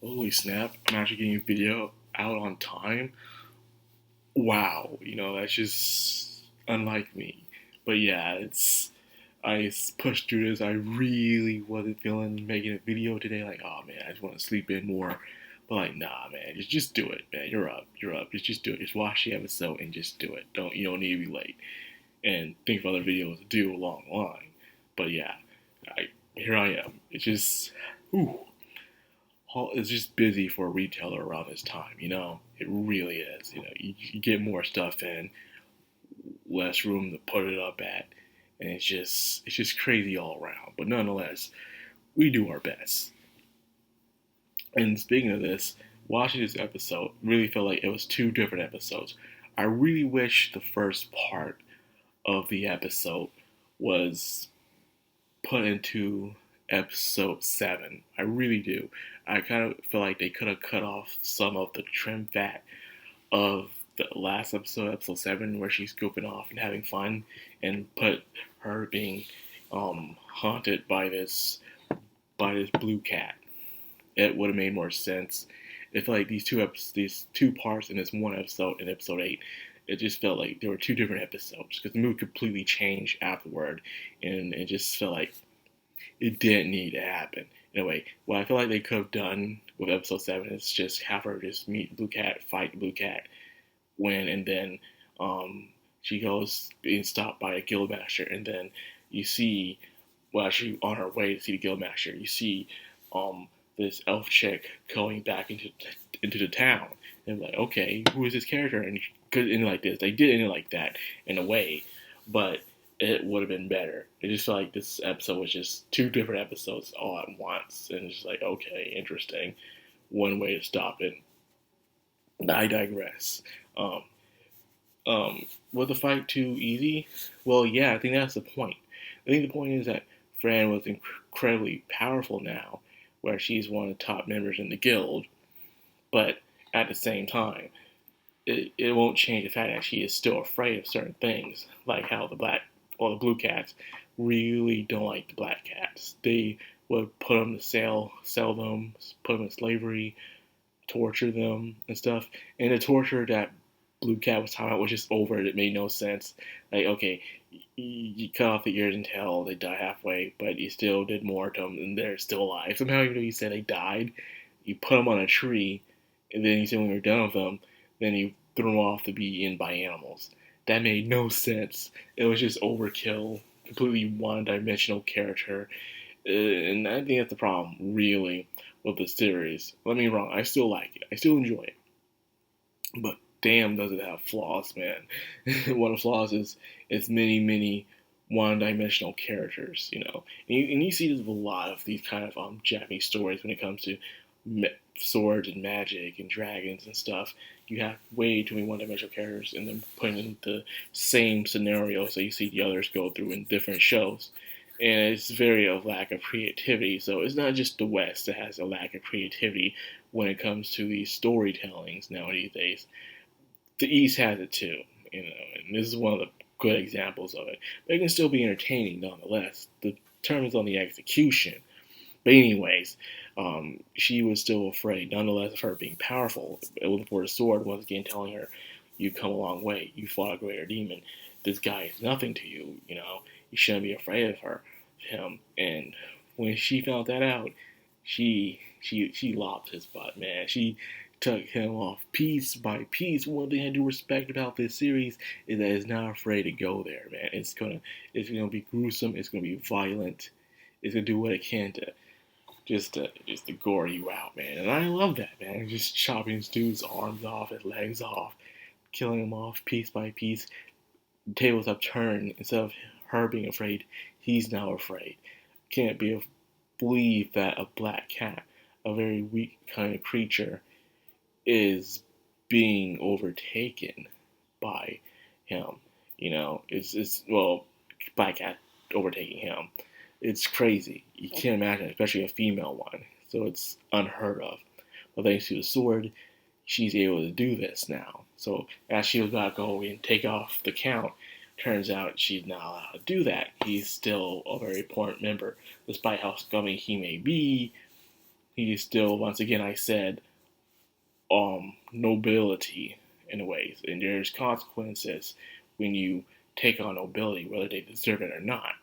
Holy snap, I'm actually getting a video out on time. Wow, that's just unlike me. But yeah, pushed through this. I really wasn't feeling making a video today. Like, oh man, I just want to sleep in more. But like, nah, man, just do it, man. You're up. Just do it. Just watch the episode and just do it. You don't need to be late. And think of other videos to do along the line. But yeah, here I am. Ooh, it's just busy for a retailer around this time. It really is. You get more stuff in, less room to put it up at, and it's just crazy all around. But nonetheless, we do our best. And speaking of this, watching this episode really felt like it was two different episodes. I really wish the first part of the episode was put into episode 7. I really do. I kind of feel like they could have cut off some of the trim fat of the last episode, episode 7, where she's goofing off and having fun, and put her being haunted by this blue cat. It would have made more sense. It felt like these two parts in this one episode, in episode 8, it just felt like there were two different episodes because the movie completely changed afterward, and it just felt like it didn't need to happen. Anyway, what I feel like they could have done with episode 7 is just have her just meet Blue Cat, fight the Blue Cat, win, and then she goes being stopped by a guildmaster, and then you see, well, she on her way to see the guildmaster, you see this elf chick going back into the town, and like, okay, who is this character? And could end like this. They did end it like that in a way, but it would have been better. It just felt like this episode was just two different episodes all at once, and it's just like, okay, interesting. One way to stop it. I digress. Um, was the fight too easy? Well, yeah, I think that's the point. I think the point is that Fran was incredibly powerful now, where she's one of the top members in the guild, but at the same time, it won't change the fact that she is still afraid of certain things, like how the blue cats really don't like the black cats. They would put them to sell them, put them in slavery, torture them and stuff. And the torture that Blue Cat was talking about was just over it. It made no sense. Like, okay, you cut off the ears and tail, they die halfway, but you still did more to them, and they're still alive. Somehow, even though you said they died, you put them on a tree, and then you said when you're done with them, then you threw them off to be eaten by animals. That made no sense. It was just overkill, completely one-dimensional character, and I think that's the problem, really, with the series. Let me wrong, I still like it. I still enjoy it. But damn, does it have flaws, man. One of the flaws is its many one-dimensional characters, And you see this with a lot of these kind of Japanese stories when it comes to swords and magic and dragons and stuff. You have way too many one-dimensional characters and then putting in the same scenarios that you see the others go through in different shows. And it's very a lack of creativity. So it's not just the West that has a lack of creativity when it comes to these storytellings nowadays. The East has it too, and this is one of the good examples of it. But it can still be entertaining nonetheless. The term is on the execution. But anyways, she was still afraid, nonetheless, of her being powerful. Looking for the sword, once again telling her, "You come a long way. You fought a greater demon. This guy is nothing to you. You shouldn't be afraid of him." And when she found that out, she lopped his butt, man. She took him off piece by piece. One thing I do respect about this series is that it's not afraid to go there, man. It's gonna be gruesome. It's gonna be violent. It's gonna do what it can to just to gore you out, man. And I love that, man. Just chopping this dude's arms off, his legs off, killing him off piece by piece. The tables have turned. Instead of her being afraid, he's now afraid. Can't believe that a black cat, a very weak kind of creature, is being overtaken by him. It's well, black cat overtaking him. It's crazy. You can't imagine, especially a female one. So it's unheard of. But thanks to the sword, she's able to do this now. So as she was about to go and take off the count, turns out she's not allowed to do that. He's still a very important member, despite how scummy he may be. he is still, once again, I said, nobility in ways, and there's consequences when you take on nobility, whether they deserve it or not.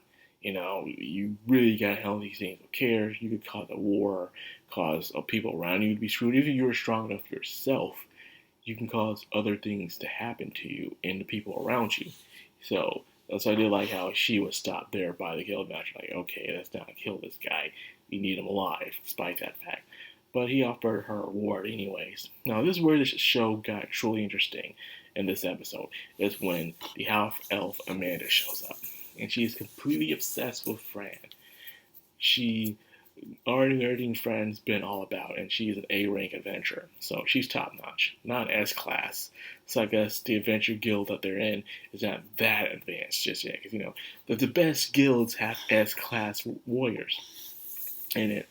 You know, you really gotta handle these things with care. You could cause a war, cause people around you to be screwed. Even if you're strong enough yourself, you can cause other things to happen to you and the people around you. So that's why I did like how she was stopped there by the guild master. Like, okay, let's not kill this guy. We need him alive, despite that fact. But he offered her a reward anyways. Now, this is where this show got truly interesting in this episode, is when the half elf Amanda shows up. And she's completely obsessed with Fran. She already everything Fran's been all about, and she's an A rank adventurer, so she's top notch, not S class. So I guess the adventure guild that they're in is not that advanced just yet, because the best guilds have S class warriors in it.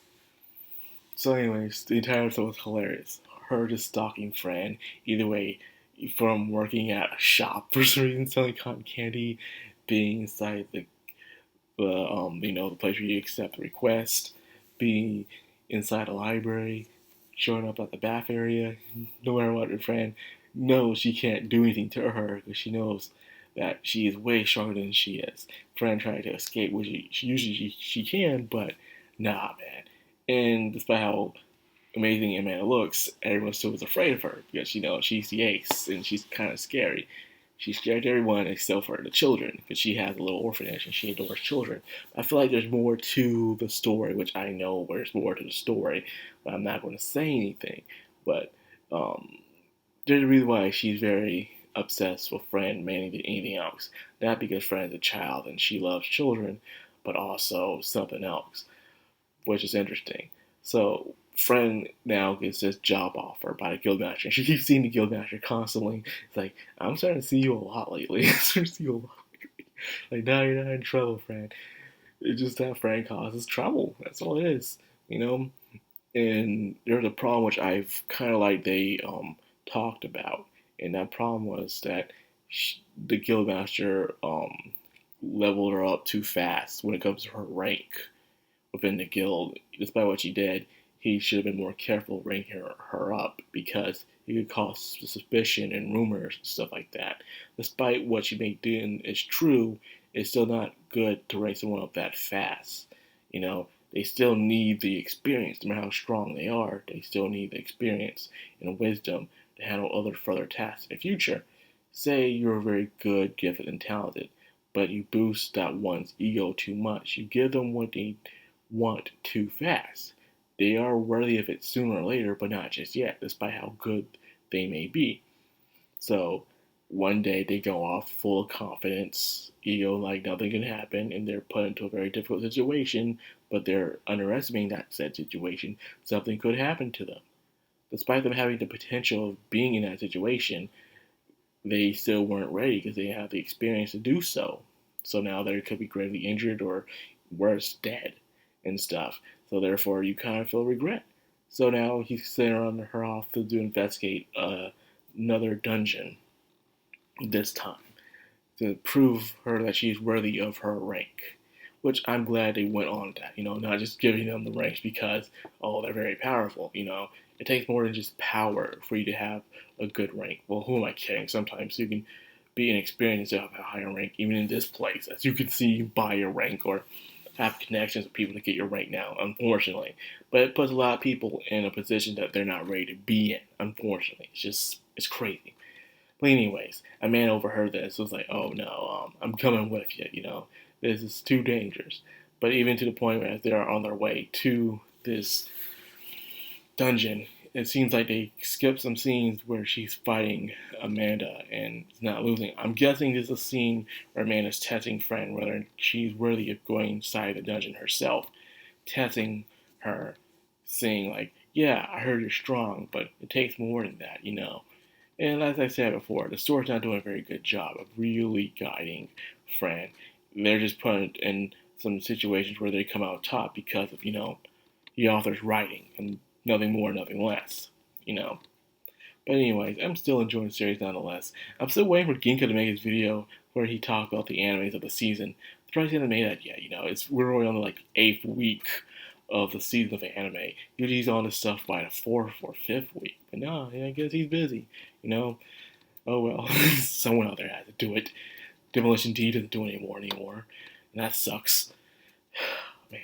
So, anyways, the entire episode was hilarious. Her just stalking Fran, either way, from working at a shop for some reason selling cotton candy, being inside the place where you accept a request, being inside a library, showing up at the bath area, no matter what, her friend knows she can't do anything to her because she knows that she is way stronger than she is. Fran trying to escape, which she can, but nah, man. And despite how amazing Amanda looks, everyone still was afraid of her because she's the ace and she's kind of scary. She scared everyone except for the children because she has a little orphanage and she adores children. I feel like there's more to the story, which I know there's more to the story, but I'm not going to say anything. But there's a reason why she's very obsessed with Fran more than anything else. Not because Fran's a child and she loves children, but also something else, which is interesting. So Fran now gets this job offer by the guildmaster, and she keeps seeing the guildmaster constantly. It's like, I'm starting to see you a lot lately. I'm starting to see you a lot lately. Like, now you're not in trouble, Fran. It's just that Fran causes trouble. That's all it is. And there's a problem which I've kind of like they talked about, and that problem was that the guildmaster leveled her up too fast when it comes to her rank within the guild. Despite what she did, he should have been more careful ranking her up because it could cause suspicion and rumors and stuff like that. Despite what she may do is true, it's still not good to rank someone up that fast. They still need the experience, no matter how strong they are. They still need the experience and wisdom to handle other further tasks in the future. Say you're very good, gifted, and talented, but you boost that one's ego too much. You give them what they want too fast. They are worthy of it sooner or later, but not just yet, despite how good they may be. So one day they go off full of confidence, ego like nothing can happen, and they're put into a very difficult situation, but they're underestimating that said situation. Something could happen to them. Despite them having the potential of being in that situation, they still weren't ready because they have the experience to do so. So now they could be gravely injured or worse, dead and stuff. So therefore, you kind of feel regret. So now he's sending her off to investigate another dungeon this time to prove her that she's worthy of her rank. Which I'm glad they went on that, not just giving them the ranks because, they're very powerful, It takes more than just power for you to have a good rank. Well, who am I kidding? Sometimes you can be inexperienced to have a higher rank, even in this place. As you can see, buy your rank or have connections with people to get your rank now, unfortunately. But it puts a lot of people in a position that they're not ready to be in, unfortunately. It's crazy. But anyways, a man overheard this. Was like, oh no, I'm coming with you, This is too dangerous. But even to the point where they are on their way to this dungeon, it seems like they skipped some scenes where she's fighting Amanda and is not losing. I'm guessing this is a scene where Amanda's testing Fran whether she's worthy of going inside the dungeon herself. Testing her, saying like, yeah, I heard you're strong, but it takes more than that. And as I said before, the story's not doing a very good job of really guiding Fran. They're just put in some situations where they come out top because of, the author's writing and nothing more, nothing less. But anyways, I'm still enjoying the series nonetheless. I'm still waiting for Ginka to make his video where he talked about the animes of the season. I'm surprised he hasn't made that yet, we're only on the 8th week of the season of the anime. Usually he's on his stuff by the 4th or 5th week. But no, I guess he's busy. You know, oh well, someone out there has to do it. Demolition D doesn't do it anymore, and that sucks. Man.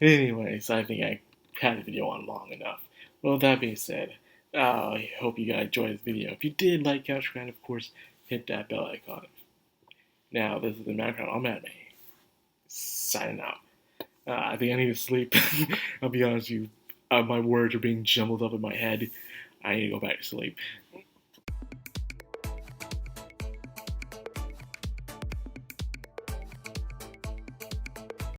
Anyways, I think I had the video on long enough. Well, with that being said, I hope you guys enjoyed this video. If you did like Couch Grind, of course, hit that bell icon. Now, this is the Madcrownxox. I'm Anime. Signing out. I think I need to sleep. I'll be honest with you. My words are being jumbled up in my head. I need to go back to sleep.